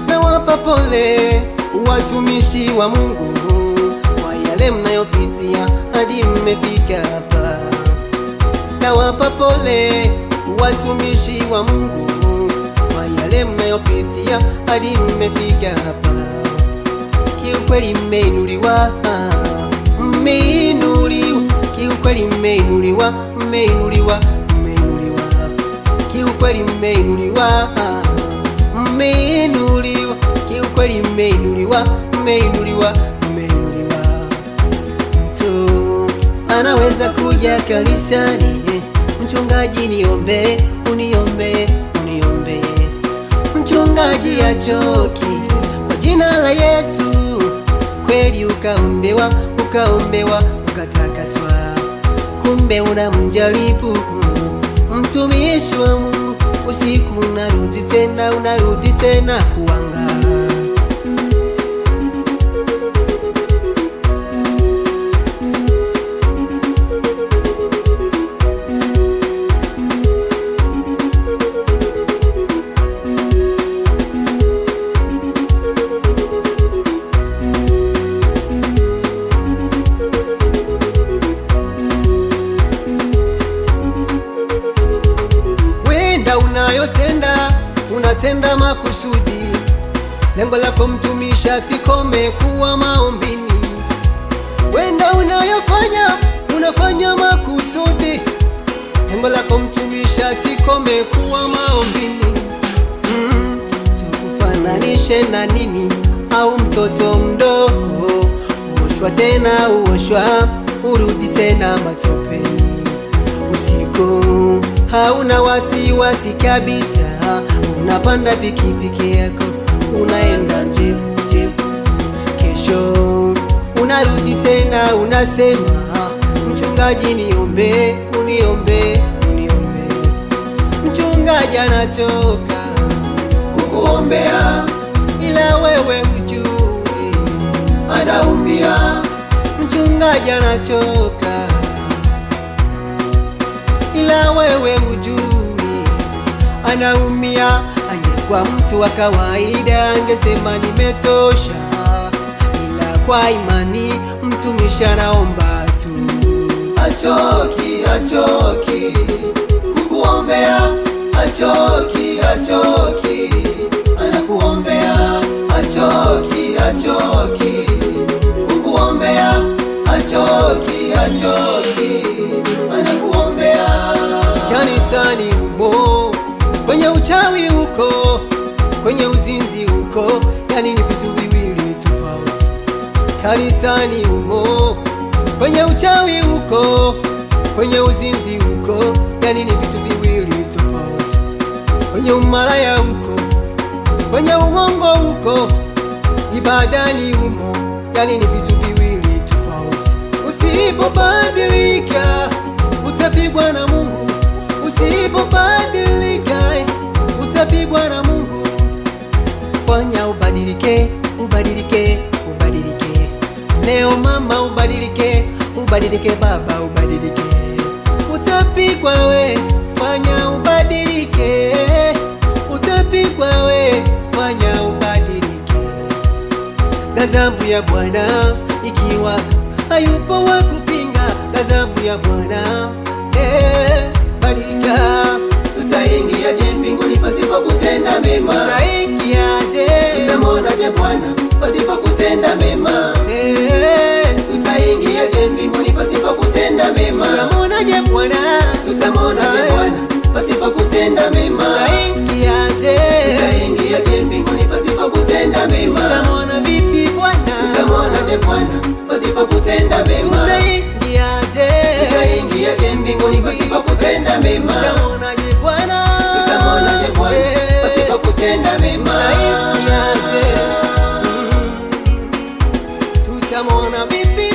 Nawapa pole watumishi wa Mungu kwa yale mnayopitia hadi mmefika hapa. Nawapa pole watumishi wa Mungu kwa yale mnayopitia hadi mmefika hapa. Kiukweli mmeinuliwa, mmeinuliwa, kiukweli mmeinuliwa, mmeinuliwa, mmeinuliwa, kiukweli mmeinuliwa, mmeinuliwa, kiukweli mmeinuliwa, mmeinuliwa, mmeinuliwa. Mtu anaweza kuja kanisani, mchungaji niombe, uniombe, uniombe. Mchungaji achoki kwa jina la Yesu, kweli ukaombewa, ukaombewa, ukatakaswa. Kumbe unamjaribu mtumishi wa Mungu, usiku unarudi tena, unarudi tena kuanga. Unatenda makusudi, lengo lako mtumishi asikome kuwa maombini. Wenda unayofanya unafanya makusudi, lengo lako mtumishi asikome kuwa maombini. Sikufananishe na nini au mtoto mdogo, uoshwa tena uoshwa, urudi tena matopeni. Usiku hauna wasiwasi kabisa, unapanda pikipiki yako unaenda gym. Kesho unarudi tena unasema, mchungaji niombe, uniombe, uniombe. Mchungaji anachoka kukuombea, ila wewe hujui anaumia. Mchungaji anachoka ila wewe hujui anaumia. Angekuwa mtu wa kawaida angesema nimetosha, ila kwa imani mtumishi anaomba tu. Achoki, achoki kukuombea, achoki, achoki anakuombea, achoki, achoki kukuombea, achoki, achoki anakuombea. Kanisani umo, kwenye uchawi uko, kwenye uzinzi uko, yani ni vitu viwili tofauti. Kanisani umo, kwenye uchawi uko, kwenye uzinzi uko, yani ni vitu viwili tofauti. Kwenye umalaya uko, kwenye uongo uko, ibadani umo, yani ni vitu viwili tofauti. Usipobadilika utapigwa na Mungu. Usipobadilika utapigwa na Mungu. Fanya ubadilike, ubadilike, ubadilike. Leo mama ubadilike, ubadilike baba ubadilike. Utapigwa we, fanya ubadilike. Utapigwa we, fanya ubadilike. Ghadhabu ya Bwana ikiwa hayupo wa kupinga. Ghadhabu ya Bwana badilika. Tutaingiaje mbinguni pasipo kutenda mema? Tutaingiaje? Tutamwonaje Bwana pasipo kutenda mema? Tutaingiaje mbinguni pasipo kutenda mema? Tutamwonaje Bwana? Tutamwonaje Bwana pasipo kutenda mema? Tutaingiaje? Tutaingiaje mbinguni pasipo kutenda mema? Tutamwona vipi Bwana? Tutamwonaje Bwana pasipo kutenda mema? Tutaingiaje? Tutaingiaje mbinguni pasipo kutenda mema? Tutamwonaje Bwana? Tutamwonaje Bwana pasipo kutenda mema? Tutaingiaje? tutamwona vipi